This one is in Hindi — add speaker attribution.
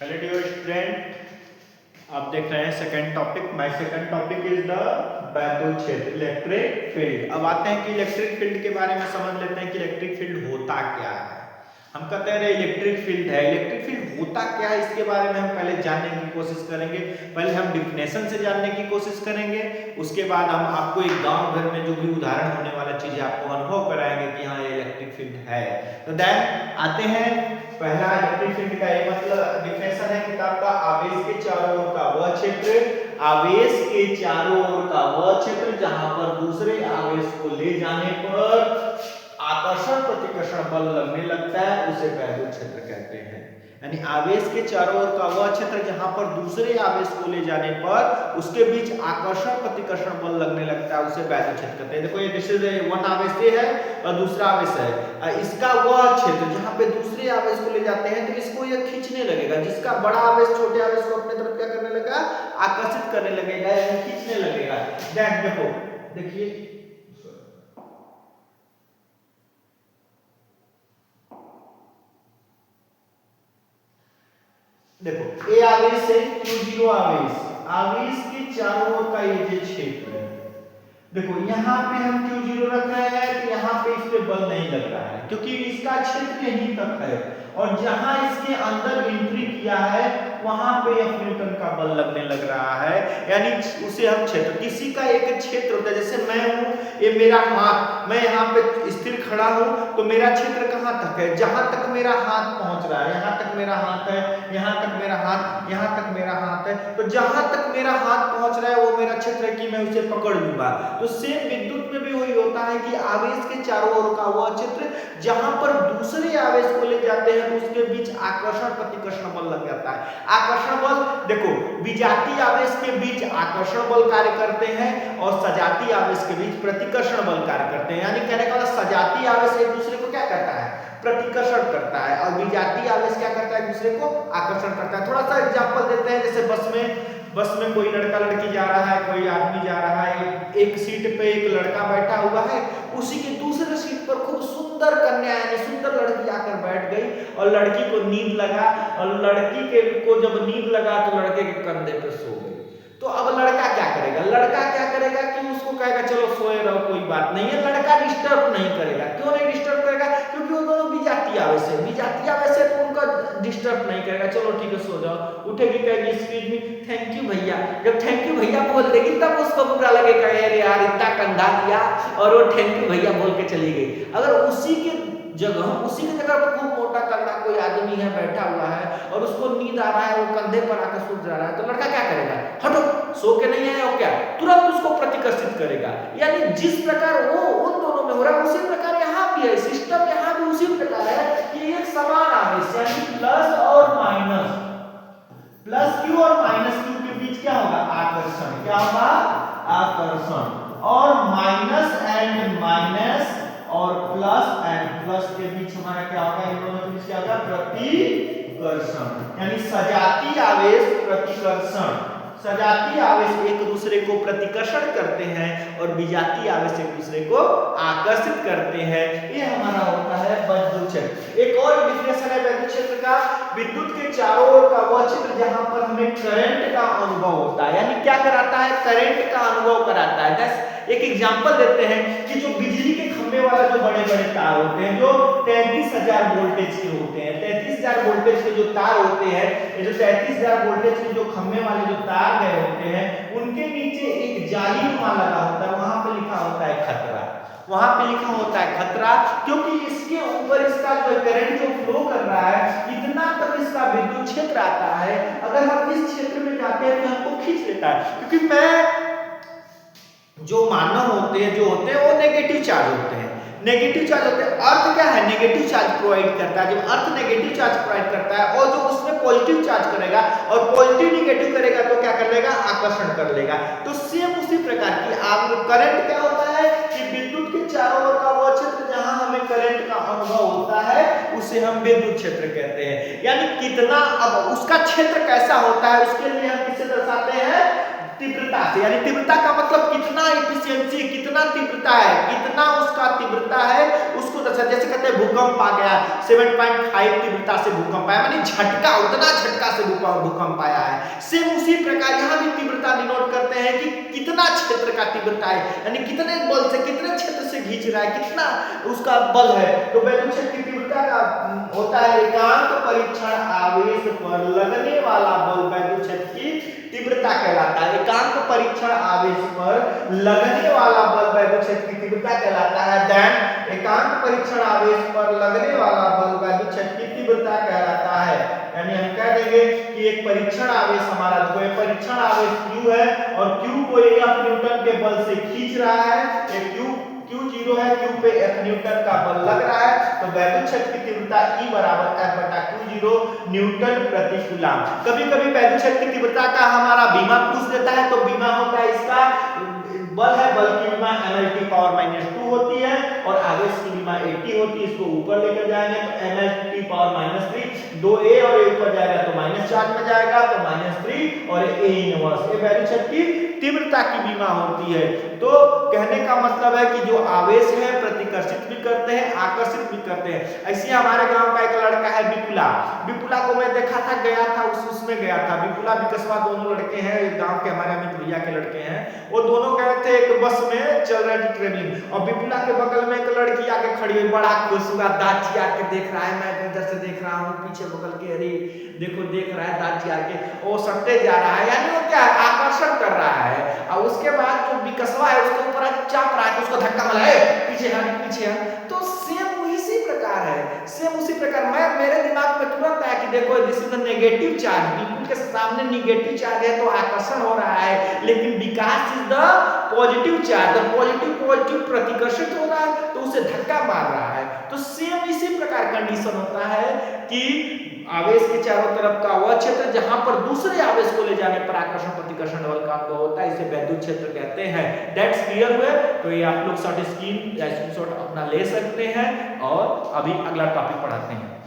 Speaker 1: हेलो डियर स्टूडेंट, आप देख रहे हैं second topic. My second topic is the वैद्युत क्षेत्र, इलेक्ट्रिक फील्ड। अब आते हैं कि इलेक्ट्रिक फील्ड के बारे में समझ लेते हैं कि इलेक्ट्रिक फील्ड होता क्या है। हम कहते हैं इलेक्ट्रिक फील्ड है, इलेक्ट्रिक फील्ड होता क्या है इसके बारे में हम पहले जानने की कोशिश करेंगे। पहले हम डिफिनेशन से जानने की कोशिश करेंगे, उसके बाद हम आपको एक गांव घर में जो भी उदाहरण होने वाला चीज है आपको अनुभव कराएंगे कि हाँ ये इलेक्ट्रिक फील्ड है। तो देन आते हैं, पहला इलेक्ट्रिक फील्ड का ये मतलब डिफिनेशन है किताब का, आवेश के चारों ओर का वह क्षेत्र, आवेश के चारों ओर का वह क्षेत्र जहां पर दूसरे आवेश को ले जाने पर आकर्षण प्रतिकर्षण बल लगने लगता है उसे वैद्युत क्षेत्र कहते हैं। यानी आवेश के चारों ओर का वह क्षेत्र जहां पर दूसरे आवेश को ले जाने पर उसके बीच आकर्षण प्रतिकर्षण बल लगने लगता है उसे वैद्युत क्षेत्र कहते हैं। देखो ये दिस इज वन आवेश ये है और दूसरा आवेश है, इसका वह क्षेत्र जहां पे दूसरे आवेश को ले जाते हैं तो इसको ये खींचने लगेगा, जिसका बड़ा आवेश छोटे आवेश को अपने तरफ क्या करने लगेगा, आकर्षित करने लगेगा यानी खींचने लगेगा। देन देखो देखिए देखो ए आवेश है Q0 आवेश, आवेश के चारों ओर का ये जो क्षेत्र है, देखो यहाँ पे हम Q0 रख रहे हैं तो यहाँ पे इस पे बल नहीं लग रहा है क्योंकि इसका क्षेत्र यहीं तक है और जहां इसके अंदर एंट्री किया है वहां पे F न्यूटन का बल लगने लग रहा है। यानी उसे हम क्षेत्र, किसी का एक क्षेत्र होता है, जैसे मैं हूं, ये मेरा हाथ, मैं यहाँ पे स्थिर खड़ा हूं तो मेरा क्षेत्र कहां तक है, जहां तक मेरा हाथ पहुंच रहा है, यहाँ तक मेरा हाथ है, यहाँ तक मेरा हाथ, यहाँ तक मेरा हाथ है, तो जहां तक मेरा हाथ पहुंच रहा है वो मेरा क्षेत्र है कि मैं उसे पकड़ लूंगा। तो सेम विद्युत में भी वही होता है कि आवेश के चारों ओर का वह क्षेत्र जहां पर दूसरे आवेश को ले जाते हैं तो उसके बीच आकर्षण प्रतिकर्षण बल लग जाता है। आकर्षण बल देखो, विजातीय आवेश के बीच आकर्षण बल कार्य करते हैं और सजातीय आवेश के बीच प्रतिकर्षण बल कार्य करते हैं। यानी कहने का मतलब सजातीय आवेश एक दूसरे को क्या करता है, प्रतिकर्षण करता है, और विजातीय आवेश क्या करता है, दूसरे को आकर्षण करता है। थोड़ा सा एग्जांपल देते हैं, जैसे बस में कोई लड़का लड़की जा रहा है, कोई आदमी जा रहा है, एक सीट पे एक लड़का बैठा हुआ है, उसी के दूसरे सीट पर खूब सुंदर कन्या यानी सुंदर लड़की आकर बैठ गई और लड़की को नींद लगा, और लड़की के को जब नींद लगा तो लड़के के कंधे पे सो गई। तो अब लड़का क्या करेगा, कि उसको कहेगा चलो सोए रहो कोई बात नहीं है, लड़का डिस्टर्ब नहीं करेगा। क्यों नहीं डिस्टर्ब करेगा, क्योंकि वो दोनों विजातीय आवेश है, विजातीय आवेश है तो उनका डिस्टर्ब नहीं करेगा, चलो ठीक है सो जाओ। उठेगी कहेगी एक्सक्यूज मी, थैंक यू भैया, जब थैंक यू भैया बोल देगी तब उसको बुरा लगेगा, अरे यार इतना कंधा दिया, और वो थैंक यू भैया बोल के चली गई। अगर उसी की जगह खूब मोटा तगड़ा कोई आदमी है बैठा हुआ है और उसको नींद आ रहा है, वो कंधे पर आकर सो जा रहा है, तो लड़का क्या करेगा, हटो सो के नहीं है और क्या, तुरंत उसको प्रतिकर्षित करेगा। यानी जिस प्रकार वो उन दोनों में हो रहा है उसी प्रकार यहाँ भी है, सिस्टम यहाँ भी उसी प्रकार है कि एक समान आवेश यानी प्लस और माइनस, प्लस क्यू और माइनस क्यू के बीच क्या होगा, आकर्षण, क्या होगा, आकर्षण, और माइनस एंड माइनस और प्लस एंड प्लस के बीच हमारा क्या होगा, इन दोनों के बीच क्या होगा, प्रतिकर्षण। यानी सजातीय आवेश प्रतिकर्षण, सजातीय आवेश एक दूसरे को प्रतिकर्षण करते हैं और विजातीय आवेश एक दूसरे को आकर्षित करते हैं। ये हमारा होता है वैद्युत क्षेत्र। एक और डिफिनेशन है वैद्युत क्षेत्र का, विद्युत के चारों ओर का वह क्षेत्र जहां पर हमें करंट का अनुभव होता है। यानी क्या कराता है, करंट का अनुभव कराता है। जैसे एक एग्जांपल देते हैं कि जो बिजली के खंभे वाला जो बड़े बड़े तार होते हैं जो 33,000 वोल्टेज के होते हैं, 33,000 वोल्टेज के जो तार होते हैं, ये जो 33,000 वोल्टेज के जो खंभे वाले जो तार गए होते हैं उनके नीचे एक जालीनुमा लगा होता है, वहां पे लिखा होता है खतरा, वहां पे लिखा होता है खतरा, क्योंकि इसके ऊपर इसका जो करंट जो फ्लो कर रहा है इतना तक इसका विद्युत क्षेत्र आता है, अगर हम इस क्षेत्र में जाते हैं तो हमको खींच लेता है। क्योंकि मैं जो मानव होते हैं वो नेगेटिव चार्ज होते हैं, नेगेटिव चार्ज होते हैं। अर्थ क्या है, नेगेटिव चार्ज प्रोवाइड करता है। जब अर्थ नेगेटिव चार्ज प्रोवाइड करता है और जो उसमें पॉजिटिव चार्ज करेगा और पॉजिटिव नेगेटिव करेगा तो क्या कर लेगा, आकर्षण कर लेगा। तो सेम उसी प्रकार की आप करंट क्या होता है कि विद्युत के चारों ओर का वो क्षेत्र जहां हमें करंट का अनुभव होता है उसे हम विद्युत क्षेत्र कहते हैं। यानी कितना, अब उसका क्षेत्र कैसा होता है उसके लिए हम किससे दर्शाते हैं, तीव्रता से, यानी तीव्रता का मतलब कितना एफिशिएंसी, कितना तीव्रता है, कितना उसका तीव्रता है उसको दर्शा। जैसे कहते हैं भूकंप आ गया 7.5 तीव्रता से भूकंप आया, यानी झटका, उतना झटका से भूकंप आया है। सेम उसी प्रकार यहाँ भी तीव्रता डिनोट करते हैं कि कितना क्षेत्र का तीव्रता है, यानी कितने बल से, कितने क्षेत्र से खींच रहा है, कितना उसका बल है। तो वैद्युत क्षेत्र की तीव्रता का होता है एकांक परीक्षण आवेश पर लगने वाला बल वैद्युत क्षेत्र की तीव्रता कहलाता है। एकांक परीक्षण आवेश पर लगने वाला बल वैद्युत क्षेत्र की तीव्रता कहलाता है। देन एकांक परीक्षण आवेश पर लगने वाला बल वैद्युत क्षेत्र की तीव्रता कहलाता है। यानी हम कह देंगे कि एक परीक्षण आवेश हमारा, कोई परीक्षण आवेश Q है और Q को F न्यूटन के बल से खींच रहा है, ये Q0 है, Q पे F न्यूटन का बल लग रहा है, तो वैद्युत क्षेत्र की तीव्रता E बराबर F बटा Q0 न्यूटन प्रति कूलम। कभी-कभी वैद्युत क्षेत्र की तीव्रता का हमारा बीमा पूछ देता है, तो बीमा होता है इसका बल है, बल की बीमा mlt पावर -2 होती है और आवेश की बीमा 80 होती है। इसको ऊपर लेकर जाएंगे तो mlt पावर -3, 2a और a ऊपर जाएगा तो माइनस चार्ज में जाएगा तो -3 और a इनवर्स, ये वैद्युत क्षेत्र की तीव्रता की बीमा होती है। तो कहने का मतलब है कि जो आवेश है प्रतिकर्षित भी करते हैं, आकर्षित भी करते हैं। ऐसे हमारे गांव का एक लड़का है विपुला, विपुला को मैं देखा था, गया था उसमें गया था। विपुला विकसवा दोनों लड़के हैं, गांव के हमारे अमित भैया के लड़के हैं। वो दोनों गए थे एक बस में, चल रहे थे ट्रेवलिंग, और विपुला के बगल में एक लड़की आके खड़ी हुई, बड़ा खुश हुआ, दांत चियार के देख रहा है। मैं इधर से देख रहा हूँ, पीछे बगल के, अरे देखो देख रहा है दांत चियार के, वो सटते जा रहा है, यानी वो क्या है, आकर्षण कर रहा है। और उसके बाद जो विकसवा है उसके ऊपर चाप रहा है, तो उसको धक्का मारा, पीछे हट, पीछे हट। तो सेम इसी प्रकार है, सेम उसी प्रकार मेरे दिमाग में तुरंत आया कि देखो this is the negative charge, बिल्कुल के सामने नेगेटिव चार्ज है तो आकर्षण हो रहा है, लेकिन Vikas is the positive charge, positive प्रतिकर्षित हो रहा है तो उसे धक्का मार रहा है। तो सेम इसी प्रकार कंडीशन होता है कि आवेश के चारों तरफ का वह क्षेत्र जहां पर दूसरे आवेश को ले जाने पर आकर्षण प्रतिकर्षण बल का अनुभव होता है, इसे वैद्युत क्षेत्र कहते हैं। दैट्स क्लियर हुए? तो ये आप लोग शॉर्ट स्क्रीनशॉट अपना ले सकते हैं और अभी अगला टॉपिक पढ़ाते हैं।